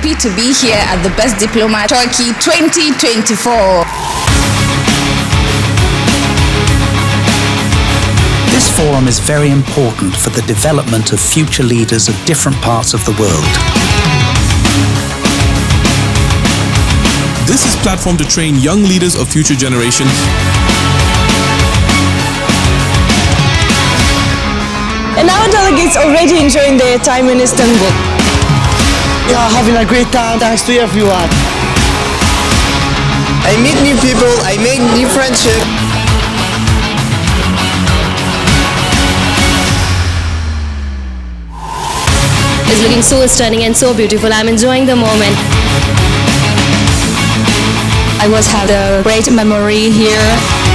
happy to be here at the Best Diplomat Turkey 2024. This forum is very important for the development of future leaders of different parts of the world. This is a platform to train young leaders of future generations. And our delegates already enjoying their time in Istanbul. We are having a great time, thanks to everyone. I meet new people, I make new friendships. It's looking so stunning and so beautiful. I'm enjoying the moment. I was had a great memory here.